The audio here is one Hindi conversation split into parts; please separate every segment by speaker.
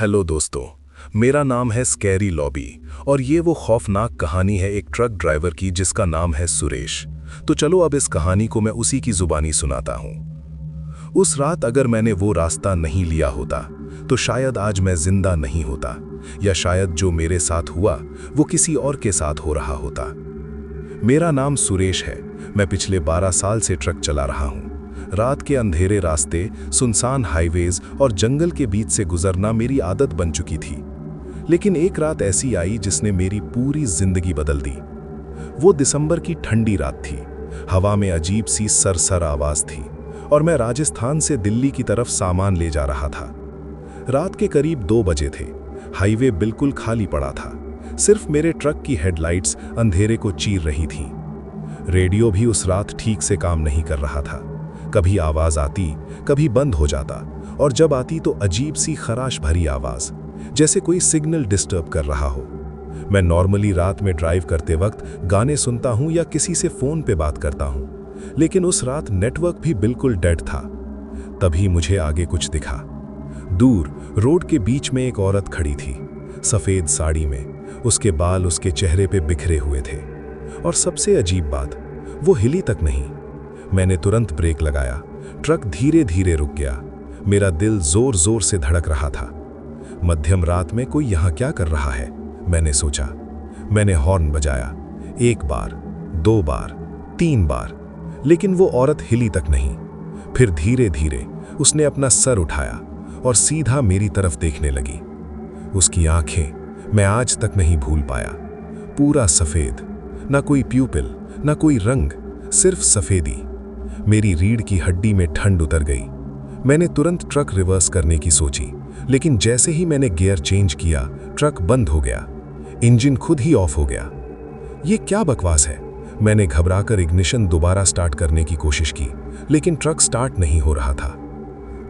Speaker 1: हेलो दोस्तों, मेरा नाम है स्कैरी लॉबी और ये वो खौफनाक कहानी है एक ट्रक ड्राइवर की जिसका नाम है सुरेश। तो चलो अब इस कहानी को मैं उसी की जुबानी सुनाता हूँ। उस रात अगर मैंने वो रास्ता नहीं लिया होता तो शायद आज मैं जिंदा नहीं होता, या शायद जो मेरे साथ हुआ वो किसी और के साथ हो रहा होता। मेरा नाम सुरेश है। मैं पिछले 12 साल से ट्रक चला रहा हूँ। रात के अंधेरे रास्ते, सुनसान हाईवेज और जंगल के बीच से गुजरना मेरी आदत बन चुकी थी। लेकिन एक रात ऐसी आई जिसने मेरी पूरी जिंदगी बदल दी। वो दिसंबर की ठंडी रात थी। हवा में अजीब सी सरसर आवाज थी और मैं राजस्थान से दिल्ली की तरफ सामान ले जा रहा था। रात के करीब 2 बजे थे। हाईवे बिल्कुल खाली पड़ा था। सिर्फ मेरे ट्रक की हेडलाइट्स अंधेरे को चीर रही थीं। रेडियो भी उस रात ठीक से काम नहीं कर रहा था। कभी आवाज आती, कभी बंद हो जाता, और जब आती तो अजीब सी खराश भरी आवाज, जैसे कोई सिग्नल डिस्टर्ब कर रहा हो। मैं नॉर्मली रात में ड्राइव करते वक्त गाने सुनता हूं या किसी से फोन पे बात करता हूं, लेकिन उस रात नेटवर्क भी बिल्कुल डेड था। तभी मुझे आगे कुछ दिखा। दूर रोड के बीच में एक औरत खड़ी थी, सफेद साड़ी में। उसके बाल उसके चेहरे पे बिखरे हुए थे, और सबसे अजीब बात, वो हिली तक नहीं। मैंने तुरंत ब्रेक लगाया। ट्रक धीरे धीरे रुक गया। मेरा दिल जोर जोर से धड़क रहा था। मध्यम रात में कोई यहाँ क्या कर रहा है, मैंने सोचा। मैंने हॉर्न बजाया, 1 बार, 2 बार, 3 बार, लेकिन वो औरत हिली तक नहीं। फिर धीरे धीरे उसने अपना सर उठाया और सीधा मेरी तरफ देखने लगी। उसकी आंखें मैं आज तक नहीं भूल पाया। पूरा सफेद, ना कोई प्यूपिल, ना कोई रंग, सिर्फ सफेदी। मेरी रीढ़ की हड्डी में ठंड उतर गई। मैंने तुरंत ट्रक रिवर्स करने की सोची, लेकिन जैसे ही मैंने गियर चेंज किया, ट्रक बंद हो गया। इंजन खुद ही ऑफ हो गया। ये क्या बकवास है? मैंने घबराकर इग्निशन दोबारा स्टार्ट करने की कोशिश की, लेकिन ट्रक स्टार्ट नहीं हो रहा था।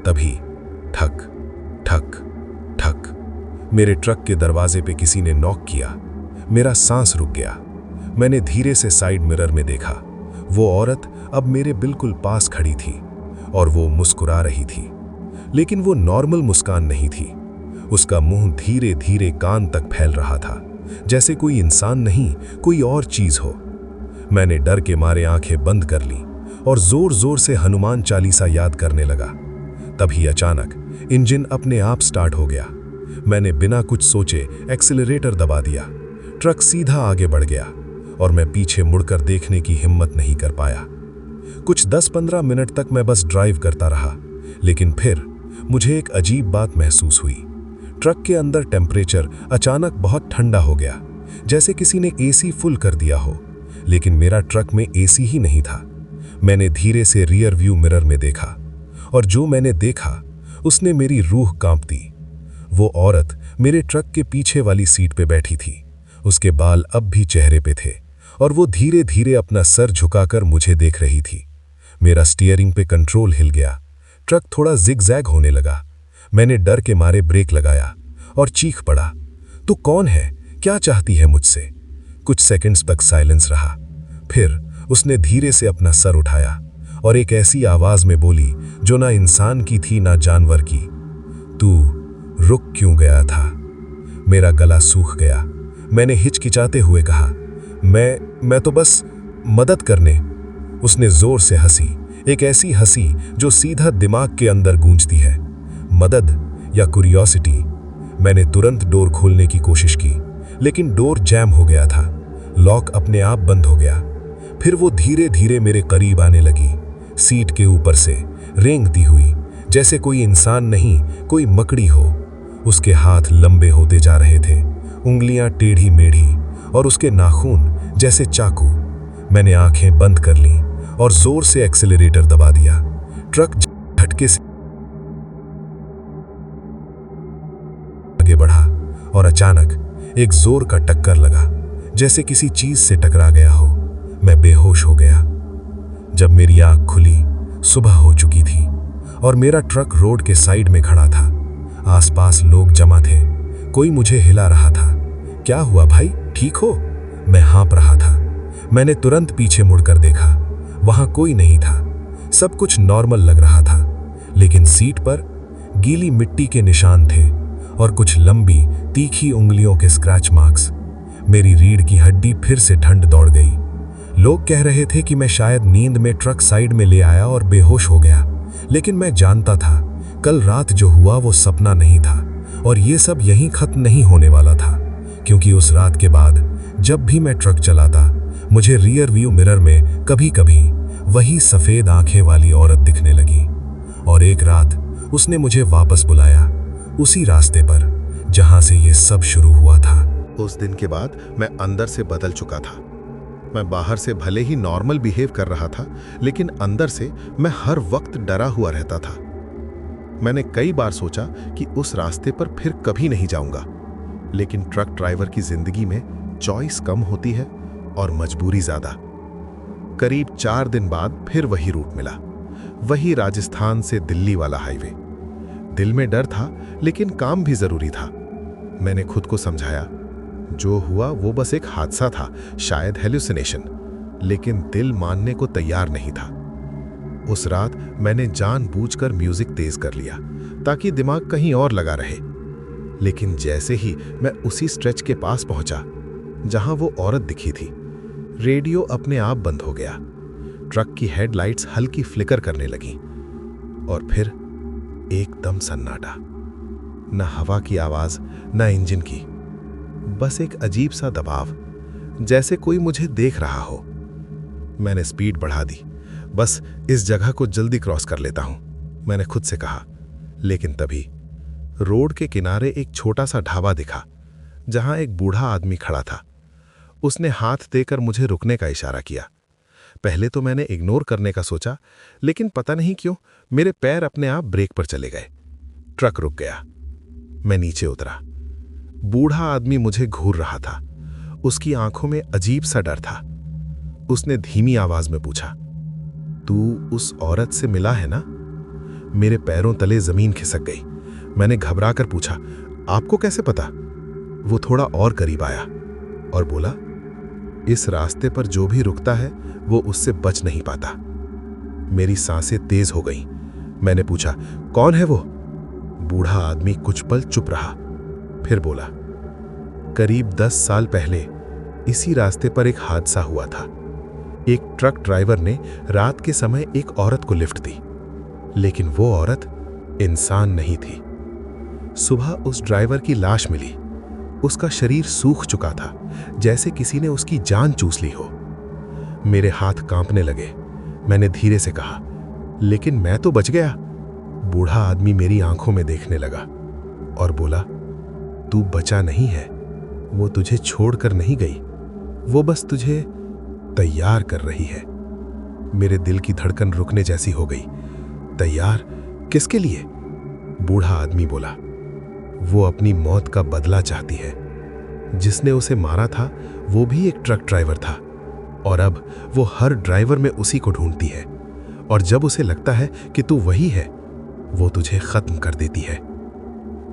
Speaker 1: तभी ठक ठक ठक, मेरे ट्रक के दरवाजे पे किसी ने नॉक किया। मेरा सांस रुक गया। मैंने धीरे से साइड मिरर में देखा। वो औरत अब मेरे बिल्कुल पास खड़ी थी और वो मुस्कुरा रही थी, लेकिन वो नॉर्मल मुस्कान नहीं थी। उसका मुंह धीरे धीरे कान तक फैल रहा था, जैसे कोई इंसान नहीं, कोई और चीज हो। मैंने डर के मारे आंखें बंद कर ली और जोर जोर से हनुमान चालीसा याद करने लगा। तभी अचानक इंजन अपने आप स्टार्ट हो गया। मैंने बिना कुछ सोचे एक्सीलरेटर दबा दिया। ट्रक सीधा आगे बढ़ गया और मैं पीछे मुड़कर देखने की हिम्मत नहीं कर पाया। कुछ 10-15 मिनट तक मैं बस ड्राइव करता रहा, लेकिन फिर मुझे एक अजीब बात महसूस हुई। ट्रक के अंदर टेम्परेचर अचानक बहुत ठंडा हो गया, जैसे किसी ने एसी फुल कर दिया हो, लेकिन मेरा ट्रक में एसी ही नहीं था। मैंने धीरे से रियर व्यू मिरर में देखा, और जो मैंने देखा उसने मेरी रूह कांप दी। वो औरत मेरे ट्रक के पीछे वाली सीट पे बैठी थी। उसके बाल अब भी चेहरे पे थे और वो धीरे धीरे अपना सर झुकाकर मुझे देख रही थी। मेरा स्टीयरिंग पे कंट्रोल हिल गया। ट्रक थोड़ा जिगजैग होने लगा। मैंने डर के मारे ब्रेक लगाया और चीख पड़ा, तू कौन है? क्या चाहती है मुझसे? कुछ सेकंड्स तक साइलेंस रहा। फिर उसने धीरे से अपना सर उठाया और एक ऐसी आवाज में बोली जो ना इंसान की थी ना जानवर की, तू रुक क्यों गया था? मेरा गला सूख गया। मैंने हिचकिचाते हुए कहा, मैं तो बस मदद करने। उसने जोर से हंसी, एक ऐसी हंसी जो सीधा दिमाग के अंदर गूंजती है। मदद या क्यूरियोसिटी? मैंने तुरंत डोर खोलने की कोशिश की, लेकिन डोर जैम हो गया था। लॉक अपने आप बंद हो गया। फिर वो धीरे धीरे मेरे करीब आने लगी, सीट के ऊपर से रेंगती हुई, जैसे कोई इंसान नहीं, कोई मकड़ी हो। उसके हाथ लंबे होते जा रहे थे, उंगलियां टेढ़ी मेढ़ी, और उसके नाखून जैसे चाकू। मैंने आंखें बंद कर लीं और जोर से एक्सीलरेटर दबा दिया। ट्रक झटके से आगे बढ़ा और अचानक एक जोर का टक्कर लगा, जैसे किसी चीज से टकरा गया हो। मैं बेहोश हो गया। जब मेरी आंख खुली, सुबह हो चुकी थी और मेरा ट्रक रोड के साइड में खड़ा था। आसपास लोग जमा थे। कोई मुझे हिला रहा था। क्या हुआ भाई, ठीक हो? मैं हाँप रहा था। मैंने तुरंत पीछे मुड़कर देखा। वहां कोई नहीं था। सब कुछ नॉर्मल लग रहा था, लेकिन सीट पर गीली मिट्टी के निशान थे
Speaker 2: और कुछ लंबी तीखी उंगलियों के स्क्रैच मार्क्स। मेरी रीढ़ की हड्डी फिर से ठंड दौड़ गई। लोग कह रहे थे कि मैं शायद नींद में ट्रक साइड में ले आया और बेहोश हो गया, लेकिन मैं जानता था कल रात जो हुआ वो सपना नहीं था और ये सब यहीं खत्म नहीं होने वाला था, क्योंकि उस रात के बाद जब भी मैं ट्रक चलाता मुझे रियर व्यू मिरर में कभी कभी वही सफेद आंखें वाली औरत दिखने लगी। और एक रात उसने मुझे वापस बुलाया, उसी रास्ते पर जहां से ये सब शुरू हुआ था।
Speaker 3: उस दिन के बाद मैं अंदर से बदल चुका था। मैं बाहर से भले ही नॉर्मल बिहेव कर रहा था, लेकिन अंदर से मैं हर वक्त डरा हुआ रहता था। मैंने कई बार सोचा कि उस रास्ते पर फिर कभी नहीं जाऊंगा, लेकिन ट्रक ड्राइवर की जिंदगी में चॉइस कम होती है और मजबूरी ज्यादा। करीब 4 दिन बाद फिर वही रूट मिला, वही राजस्थान से दिल्ली वाला हाईवे। दिल में डर था, लेकिन काम भी जरूरी था। मैंने खुद को समझाया, जो हुआ वो बस एक हादसा था, शायद हेलुसिनेशन, लेकिन दिल मानने को तैयार नहीं था। उस रात मैंने जानबूझकर म्यूजिक तेज कर लिया ताकि दिमाग कहीं और लगा रहे। लेकिन जैसे ही मैं उसी स्ट्रेच के पास पहुंचा जहां वो औरत दिखी थी, रेडियो अपने आप बंद हो गया। ट्रक की हेडलाइट्स हल्की फ्लिकर करने लगी और फिर एकदम सन्नाटा। न हवा की आवाज, न इंजन की, बस एक अजीब सा दबाव, जैसे कोई मुझे देख रहा हो। मैंने स्पीड बढ़ा दी, बस इस जगह को जल्दी क्रॉस कर लेता हूं, मैंने खुद से कहा। लेकिन तभी रोड के किनारे एक छोटा सा ढाबा दिखा जहां एक बूढ़ा आदमी खड़ा था। उसने हाथ देकर मुझे रुकने का इशारा किया। पहले तो मैंने इग्नोर करने का सोचा, लेकिन पता नहीं क्यों मेरे पैर अपने आप ब्रेक पर चले गए। ट्रक रुक गया। मैं नीचे उतरा। बूढ़ा आदमी मुझे घूर रहा था। उसकी आंखों में अजीब सा डर था। उसने धीमी आवाज में पूछा, तू उस औरत से मिला है ना? मेरे पैरों तले जमीन खिसक गई। मैंने घबरा कर पूछा, आपको कैसे पता? वो थोड़ा और करीब आया और बोला, इस रास्ते पर जो भी रुकता है वो उससे बच नहीं पाता। मेरी सांसें तेज हो गईं। मैंने पूछा, कौन है वो? बूढ़ा आदमी कुछ पल चुप रहा, फिर बोला, करीब 10 साल पहले इसी रास्ते पर एक हादसा हुआ था। एक ट्रक ड्राइवर ने रात के समय एक औरत को लिफ्ट दी, लेकिन वो औरत इंसान नहीं थी। सुबह उस ड्राइवर की लाश मिली। उसका शरीर सूख चुका था, जैसे किसी ने उसकी जान चूस ली हो। मेरे हाथ कांपने लगे। मैंने धीरे से कहा, लेकिन मैं तो बच गया। बूढ़ा आदमी मेरी आंखों में देखने लगा और बोला, तू बचा नहीं है, वो तुझे छोड़कर नहीं गई, वो बस तुझे तैयार कर रही है। मेरे दिल की धड़कन रुकने जैसी हो गई। तैयार किसके लिए? बूढ़ा आदमी बोला, वो अपनी मौत का बदला चाहती है। जिसने उसे मारा था वो भी एक ट्रक ड्राइवर था, और अब वो हर ड्राइवर में उसी को ढूंढती है, और जब उसे लगता है कि तू वही है, वो तुझे खत्म कर देती है।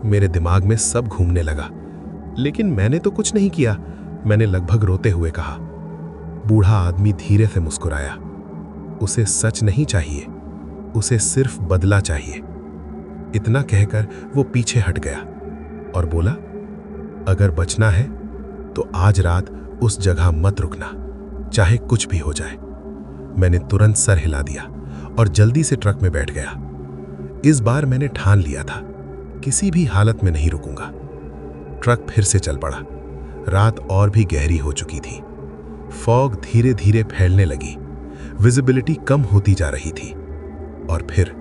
Speaker 3: मेरे दिमाग में सब घूमने लगा, लेकिन मैंने तो कुछ नहीं किया, मैंने लगभग रोते हुए कहा। बूढ़ा आदमी धीरे से मुस्कुराया। उसे सच नहीं चाहिए, उसे सिर्फ बदला चाहिए। इतना कहकर वो पीछे हट गया और बोला, अगर बचना है तो आज रात उस जगह मत रुकना, चाहे कुछ भी हो जाए। मैंने तुरंत सर हिला दिया और जल्दी से ट्रक में बैठ गया। इस बार मैंने ठान लिया था, किसी भी हालत में नहीं रुकूंगा। ट्रक फिर से चल पड़ा। रात और भी गहरी हो चुकी थी। फॉग धीरे धीरे फैलने लगी, विजिबिलिटी कम होती जा रही थी, और फिर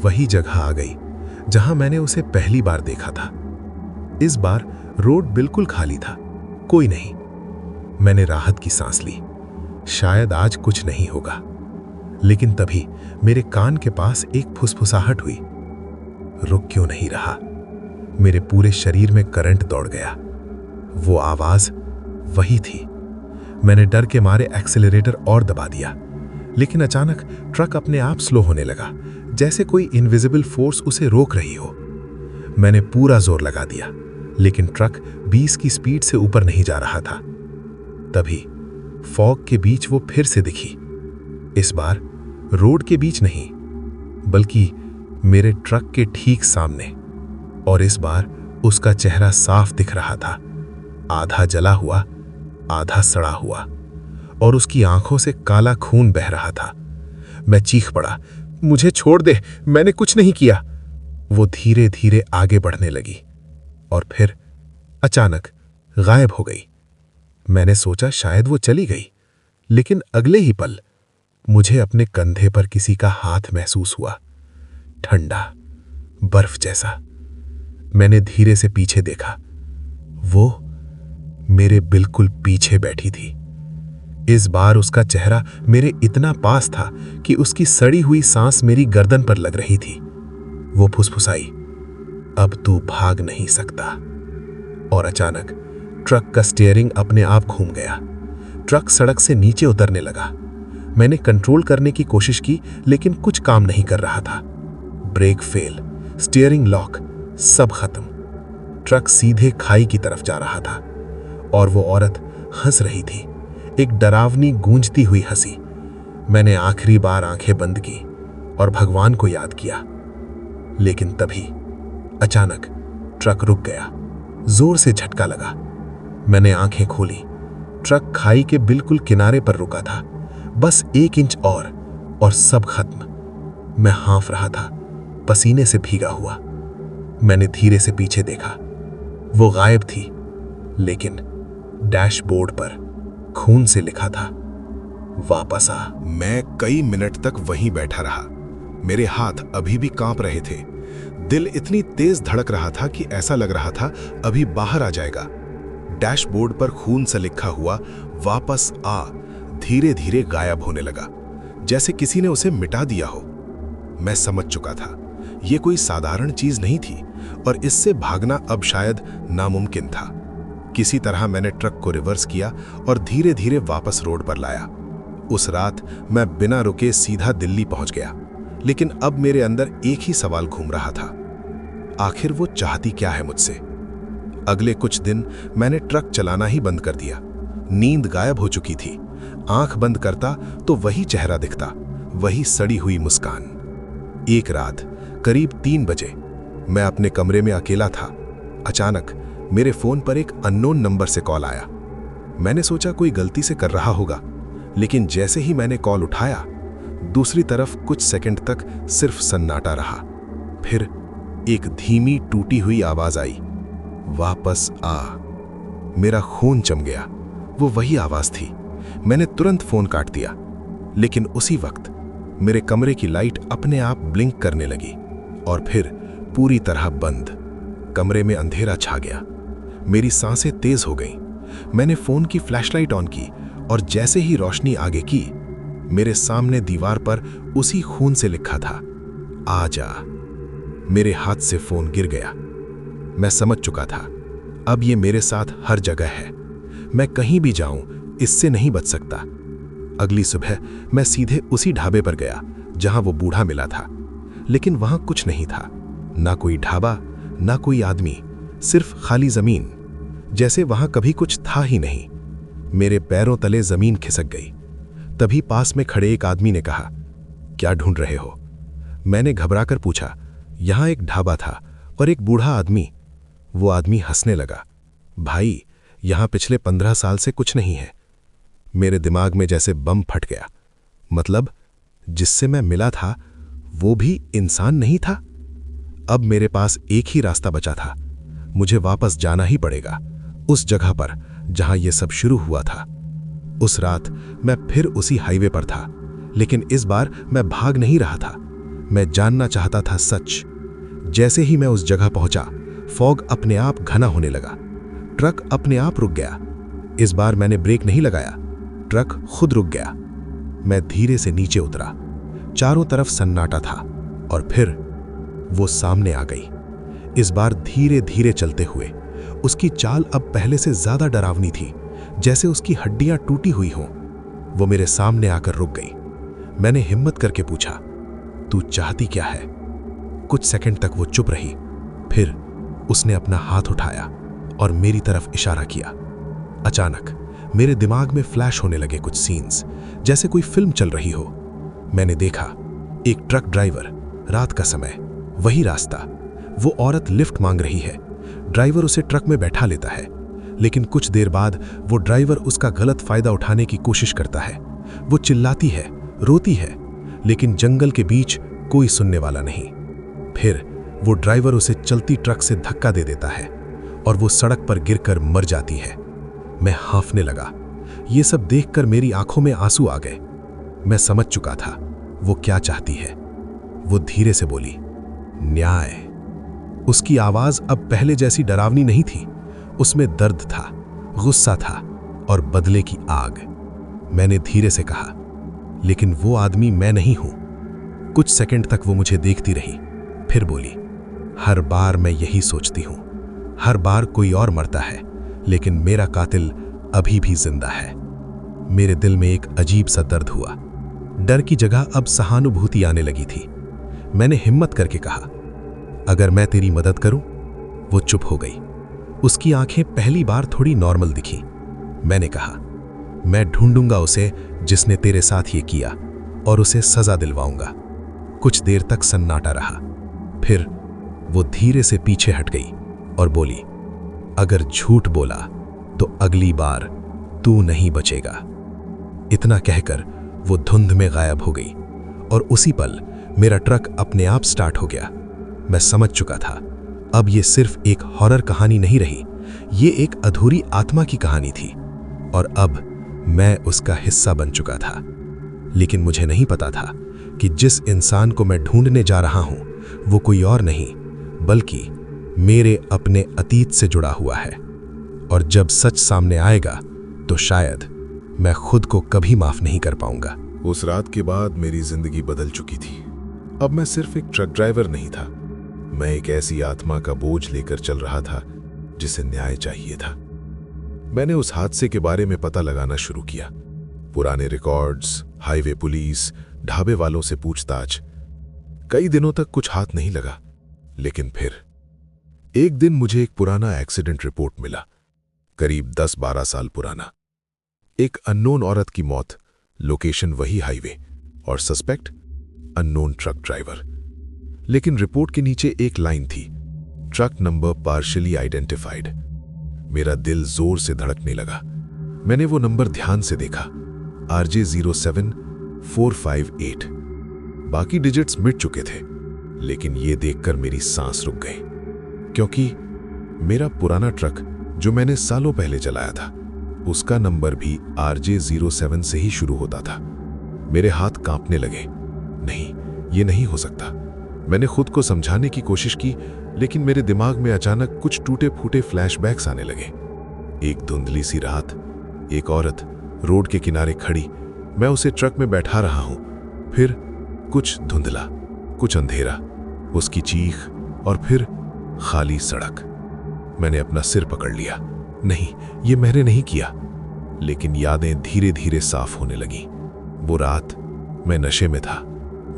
Speaker 3: वही जगह आ गई जहां मैंने उसे पहली बार देखा था। इस बार रोड बिल्कुल खाली था, कोई नहीं। मैंने राहत की सांस ली, शायद आज कुछ नहीं होगा। लेकिन तभी मेरे कान के पास एक फुसफुसाहट हुई। रुक क्यों नहीं रहा? मेरे पूरे शरीर में करंट दौड़ गया। वो आवाज वही थी। मैंने डर के मारे एक्सेलरेटर और दबा दिया, लेकिन अचानक ट्रक अपने आप स्लो होने लगा, जैसे कोई इनविजिबल फोर्स उसे रोक रही हो। मैंने पूरा जोर लगा दिया, लेकिन ट्रक 20 की स्पीड से ऊपर नहीं जा रहा था। तभी फॉग के बीच वो फिर से दिखी। इस बार रोड के बीच नहीं, बल्कि मेरे ट्रक के ठीक सामने, और इस बार
Speaker 2: उसका चेहरा साफ दिख रहा था, आधा जला हुआ, आधा सड़ा हुआ, और उसकी आंखों से काला खून बह रहा था। मैं चीख पड़ा, मुझे छोड़ दे, मैंने कुछ नहीं किया। वो धीरे धीरे आगे बढ़ने लगी और फिर अचानक गायब हो गई। मैंने सोचा शायद वो चली गई, लेकिन अगले ही पल मुझे अपने कंधे पर किसी का हाथ महसूस हुआ, ठंडा, बर्फ जैसा। मैंने धीरे से पीछे देखा। वो मेरे बिल्कुल पीछे बैठी थी। इस बार उसका चेहरा मेरे इतना पास था कि उसकी सड़ी हुई सांस मेरी गर्दन पर लग रही थी। वो फुसफुसाई, अब तू भाग नहीं सकता। और अचानक ट्रक का स्टीयरिंग अपने आप घूम गया। ट्रक सड़क से नीचे उतरने लगा। मैंने कंट्रोल करने की कोशिश की, लेकिन कुछ काम नहीं कर रहा था। ब्रेक फेल, स्टीयरिंग लॉक, सब खत्म। ट्रक सीधे खाई की तरफ जा रहा था और वो औरत हंस रही थी, एक डरावनी गूंजती हुई हंसी। मैंने आखिरी बार आंखें बंद की और भगवान को याद किया। लेकिन तभी अचानक ट्रक रुक गया। जोर से झटका लगा। मैंने आंखें खोली। ट्रक खाई के बिल्कुल किनारे पर रुका था, बस 1 इंच और सब खत्म। मैं हाँफ रहा था, पसीने से भीगा हुआ। मैंने धीरे से पीछे देखा। वो गायब थी, लेकिन डैशबोर्ड पर खून से लिखा था, वापस आ।
Speaker 1: मैं कई मिनट तक वहीं बैठा रहा। मेरे हाथ अभी भी कांप रहे थे। दिल इतनी तेज धड़क रहा था कि ऐसा लग रहा था अभी बाहर आ जाएगा। डैशबोर्ड पर खून से लिखा हुआ वापस आ धीरे धीरे गायब होने लगा, जैसे किसी ने उसे मिटा दिया हो। मैं समझ चुका था यह कोई साधारण चीज नहीं थी और इससे भागना अब शायद नामुमकिन था। किसी तरह मैंने ट्रक को रिवर्स किया और धीरे धीरे वापस रोड पर लाया। उस रात मैं बिना रुके सीधा दिल्ली पहुंच गया, लेकिन अब मेरे अंदर एक ही सवाल घूम रहा था, आखिर वो चाहती क्या है मुझसे। अगले कुछ दिन मैंने ट्रक चलाना ही बंद कर दिया। नींद गायब हो चुकी थी। आंख बंद करता तो वही चेहरा दिखता, वही सड़ी हुई मुस्कान। एक रात करीब 3 बजे मैं अपने कमरे में अकेला था। अचानक मेरे फोन पर एक अननोन नंबर से कॉल आया। मैंने सोचा कोई गलती से कर रहा होगा, लेकिन जैसे ही मैंने कॉल उठाया, दूसरी तरफ कुछ सेकंड तक सिर्फ सन्नाटा रहा। फिर एक धीमी टूटी हुई आवाज आई, वापस आ। मेरा खून जम गया। वो वही आवाज थी। मैंने तुरंत फोन काट दिया, लेकिन उसी वक्त मेरे कमरे की लाइट अपने आप ब्लिंक करने लगी और फिर पूरी तरह बंद। कमरे में अंधेरा छा गया। मेरी सांसें तेज हो गईं। मैंने फोन की फ्लैशलाइट ऑन की और जैसे ही रोशनी आगे की, मेरे सामने दीवार पर उसी खून से लिखा था, आ जा। मेरे हाथ से फोन गिर गया। मैं समझ चुका था अब ये मेरे साथ हर जगह है। मैं कहीं भी जाऊं इससे नहीं बच सकता। अगली सुबह मैं सीधे उसी ढाबे पर गया जहां वो बूढ़ा मिला था, लेकिन वहां कुछ नहीं था। ना कोई ढाबा, ना कोई आदमी, सिर्फ खाली जमीन, जैसे वहां कभी कुछ था ही नहीं। मेरे पैरों तले जमीन खिसक गई। तभी पास में खड़े एक आदमी ने कहा, क्या ढूंढ रहे हो? मैंने घबराकर पूछा। यहां एक ढाबा था और एक बूढ़ा आदमी। वो आदमी हंसने लगा, भाई यहां पिछले 15 साल से कुछ नहीं है। मेरे दिमाग में जैसे बम फट गया। मतलब जिससे मैं मिला था वो भी इंसान नहीं था। अब मेरे पास एक ही रास्ता बचा था, मुझे वापस जाना ही पड़ेगा, उस जगह पर जहां यह सब शुरू हुआ था। उस रात मैं फिर उसी हाईवे पर था, लेकिन इस बार मैं भाग नहीं रहा था। मैं जानना चाहता था सच। जैसे ही मैं उस जगह पहुंचा, फॉग अपने आप घना होने लगा। ट्रक अपने आप रुक गया। इस बार मैंने ब्रेक नहीं लगाया, ट्रक खुद रुक गया। मैं धीरे से नीचे उतरा। चारों तरफ सन्नाटा था और फिर वो सामने आ गई। इस बार धीरे धीरे चलते हुए। उसकी चाल अब पहले से ज्यादा डरावनी थी, जैसे उसकी हड्डियां टूटी हुई हों। वो मेरे सामने आकर रुक गई। मैंने हिम्मत करके पूछा, तू चाहती क्या है? कुछ सेकंड तक वो चुप रही, फिर उसने अपना हाथ उठाया और मेरी तरफ इशारा किया। अचानक मेरे दिमाग में फ्लैश होने लगे कुछ सीन्स, जैसे कोई फिल्म चल रही हो। मैंने देखा एक ट्रक ड्राइवर, रात का समय, वही रास्ता, वो औरत लिफ्ट मांग रही है।
Speaker 2: ड्राइवर उसे ट्रक में बैठा लेता है, लेकिन कुछ देर बाद वो ड्राइवर उसका गलत फायदा उठाने की कोशिश करता है। वो चिल्लाती है, रोती है, लेकिन जंगल के बीच कोई सुनने वाला नहीं। फिर वो ड्राइवर उसे चलती ट्रक से धक्का दे देता है और वो सड़क पर गिरकर मर जाती है। मैं हांफने लगा। ये सब देखकर मेरी आंखों में आंसू आ गए। मैं समझ चुका था वो क्या चाहती है। वो धीरे से बोली, न्याय। उसकी आवाज अब पहले जैसी डरावनी नहीं थी। उसमें दर्द था, गुस्सा था और बदले की आग। मैंने धीरे से कहा, लेकिन वो आदमी मैं नहीं हूं। कुछ सेकंड तक वो मुझे देखती रही, फिर बोली, हर बार मैं यही सोचती हूं। हर बार कोई और मरता है, लेकिन मेरा कातिल अभी भी जिंदा है। मेरे दिल में एक अजीब सा दर्द हुआ। डर की जगह अब सहानुभूति आने लगी थी। मैंने हिम्मत करके कहा, अगर मैं तेरी मदद करूं? वो चुप हो गई। उसकी आंखें पहली बार थोड़ी नॉर्मल दिखी। मैंने कहा, मैं ढूंढूंगा उसे जिसने तेरे साथ ये किया और उसे सजा दिलवाऊंगा। कुछ देर तक सन्नाटा रहा। फिर वो धीरे से पीछे हट गई और बोली, अगर झूठ बोला तो अगली बार तू नहीं बचेगा। इतना कहकर वो धुंध में गायब हो गई और उसी पल मेरा ट्रक अपने आप स्टार्ट हो गया। मैं समझ चुका था अब ये सिर्फ एक हॉरर कहानी नहीं रही, ये एक अधूरी आत्मा की कहानी थी और अब मैं उसका हिस्सा बन चुका था। लेकिन मुझे नहीं पता था कि जिस इंसान को मैं ढूंढने जा रहा हूं वो कोई और नहीं बल्कि मेरे अपने अतीत से जुड़ा हुआ है। और जब सच सामने आएगा तो शायद मैं खुद को कभी माफ नहीं कर पाऊंगा।
Speaker 1: उस रात के बाद मेरी जिंदगी बदल चुकी थी। अब मैं सिर्फ एक ट्रक ड्राइवर नहीं था, मैं एक ऐसी आत्मा का बोझ लेकर चल रहा था जिसे न्याय चाहिए था। मैंने उस हादसे के बारे में पता लगाना शुरू किया। पुराने रिकॉर्ड्स, हाईवे पुलिस, ढाबे वालों से पूछताछ। कई दिनों तक कुछ हाथ नहीं लगा, लेकिन फिर एक दिन मुझे एक पुराना एक्सीडेंट रिपोर्ट मिला, करीब 10-12 साल पुराना। एक अननोन औरत की मौत, लोकेशन वही हाईवे और सस्पेक्ट अननोन ट्रक ड्राइवर। लेकिन रिपोर्ट के नीचे एक लाइन थी, ट्रक नंबर पार्शियली आइडेंटिफाइड। मेरा दिल जोर से धड़कने लगा। मैंने वो नंबर ध्यान से देखा, RJ07458। बाकी डिजिट्स मिट चुके थे, लेकिन ये देखकर मेरी सांस रुक गई, क्योंकि मेरा पुराना ट्रक जो मैंने सालों पहले चलाया था उसका नंबर भी RJ07 से ही शुरू होता था। मेरे हाथ कांपने लगे। नहीं, ये नहीं हो सकता। मैंने खुद को समझाने की कोशिश की, लेकिन मेरे दिमाग में अचानक कुछ टूटे फूटे फ्लैशबैक्स आने लगे। एक धुंधली सी रात, एक औरत रोड के किनारे खड़ी, मैं उसे ट्रक में बैठा रहा हूं। फिर कुछ धुंधला, कुछ अंधेरा, उसकी चीख और फिर खाली सड़क। मैंने अपना सिर पकड़ लिया। नहीं, ये मैंने नहीं किया। लेकिन यादें धीरे धीरे साफ होने लगी। वो रात मैं नशे में था।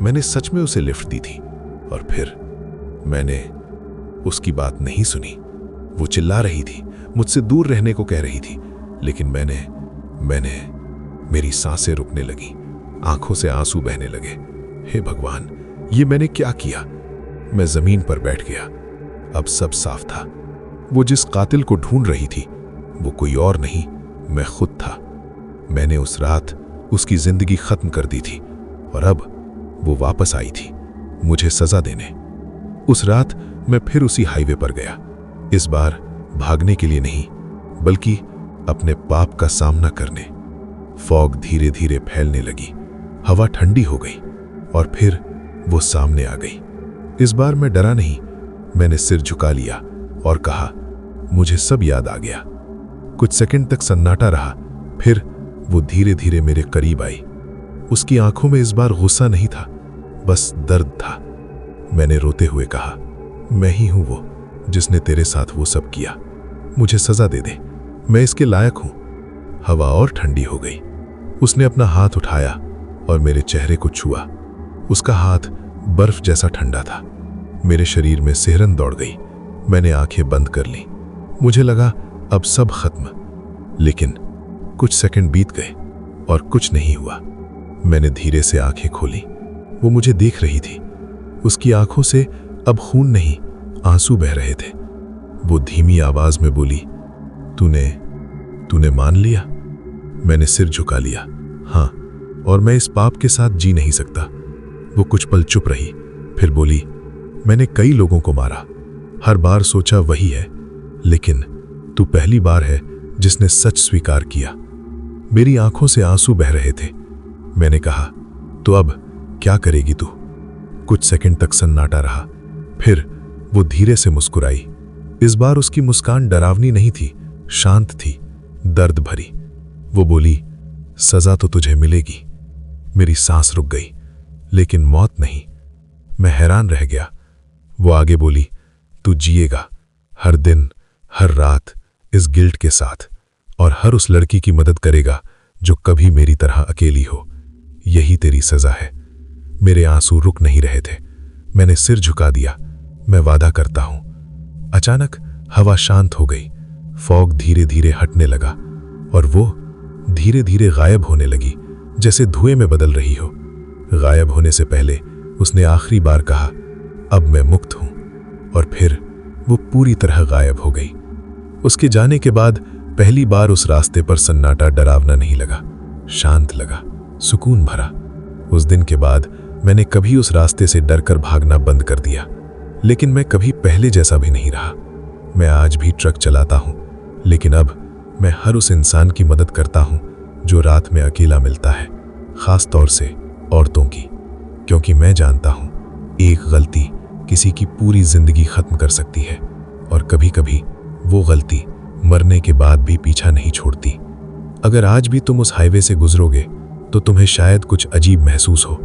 Speaker 1: मैंने सच में उसे लिफ्ट दी थी और फिर मैंने उसकी बात नहीं सुनी। वो चिल्ला रही थी, मुझसे दूर रहने को कह रही थी, लेकिन मैंने मेरी सांसें रुकने लगी, आंखों से आंसू बहने लगे। हे भगवान, ये मैंने क्या किया? मैं जमीन पर बैठ गया। अब सब साफ था। वो जिस कातिल को ढूंढ रही थी वो कोई और नहीं, मैं खुद था। मैंने उस रात उसकी जिंदगी खत्म कर दी थी और अब वो वापस आई थी मुझे सजा देने। उस रात मैं फिर उसी हाईवे पर गया, इस बार भागने के लिए नहीं बल्कि अपने पाप का सामना करने। फॉग धीरे धीरे फैलने लगी, हवा ठंडी हो गई और फिर वो सामने आ गई। इस बार मैं डरा नहीं, मैंने सिर झुका लिया और कहा, मुझे सब याद आ गया। कुछ सेकंड तक सन्नाटा रहा, फिर वो धीरे धीरे मेरे करीब आई। उसकी आंखों में इस बार गुस्सा नहीं था, बस दर्द था। मैंने रोते हुए कहा, मैं ही हूं वो जिसने तेरे साथ वो सब किया। मुझे सजा दे दे, मैं इसके लायक हूं। हवा और ठंडी हो गई। उसने अपना हाथ उठाया और मेरे चेहरे को छुआ। उसका हाथ बर्फ जैसा ठंडा था। मेरे शरीर में सिहरन दौड़ गई। मैंने आंखें बंद कर ली। मुझे लगा अब सब खत्म, लेकिन कुछ सेकंड बीत गए और कुछ नहीं हुआ। मैंने धीरे से आंखें खोली। वो मुझे देख रही थी। उसकी आंखों से अब खून नहीं, आंसू बह रहे थे।
Speaker 2: वो धीमी आवाज में बोली, तूने तूने मान लिया? मैंने सिर झुका लिया। हाँ, और मैं इस पाप के साथ जी नहीं सकता। वो कुछ पल चुप रही, फिर बोली, मैंने कई लोगों को मारा, हर बार सोचा वही है, लेकिन तू पहली बार है जिसने सच स्वीकार किया। मेरी आंखों से आंसू बह रहे थे। मैंने कहा, तो अब क्या करेगी तू? कुछ सेकंड तक सन्नाटा रहा, फिर वो धीरे से मुस्कुराई। इस बार उसकी मुस्कान डरावनी नहीं थी, शांत थी, दर्द भरी। वो बोली, सजा तो तुझे मिलेगी। मेरी सांस रुक गई, लेकिन मौत नहीं। मैं हैरान रह गया। वो आगे बोली, तू जिएगा हर दिन, हर रात इस गिल्ट के साथ, और हर उस लड़की की मदद करेगा जो कभी मेरी तरह अकेली हो। यही तेरी सजा है। मेरे आंसू रुक नहीं रहे थे। मैंने सिर झुका दिया, मैं वादा करता हूं। अचानक हवा शांत हो गई, फॉग धीरे धीरे हटने लगा और वो धीरे धीरे गायब होने लगी, जैसे धुएं में बदल रही हो। गायब होने से पहले उसने आखिरी बार कहा, अब मैं मुक्त हूं, और फिर वो पूरी तरह गायब हो गई। उसके जाने के बाद पहली बार उस रास्ते पर सन्नाटा डरावना नहीं लगा, शांत लगा, सुकून भरा। उस दिन के बाद मैंने कभी उस रास्ते से डरकर भागना बंद कर दिया, लेकिन मैं कभी पहले जैसा भी नहीं रहा। मैं आज भी ट्रक चलाता हूं, लेकिन अब मैं हर उस इंसान की मदद करता हूं जो रात में अकेला मिलता है, खास तौर से औरतों की, क्योंकि मैं जानता हूं एक गलती किसी की पूरी जिंदगी खत्म कर सकती है, और कभी कभी वो गलती मरने के बाद भी पीछा नहीं छोड़ती। अगर आज भी तुम उस हाईवे से गुजरोगे तो तुम्हें शायद कुछ अजीब महसूस हो,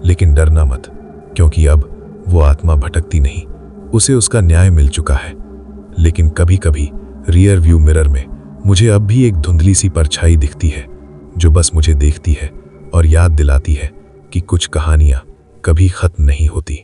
Speaker 2: लेकिन डरना मत, क्योंकि अब वो आत्मा भटकती नहीं, उसे उसका न्याय मिल चुका है। लेकिन कभी कभी रियर व्यू मिरर में मुझे अब भी एक धुंधली सी परछाई दिखती है, जो बस मुझे देखती है और याद दिलाती है कि कुछ कहानियां कभी खत्म नहीं होती।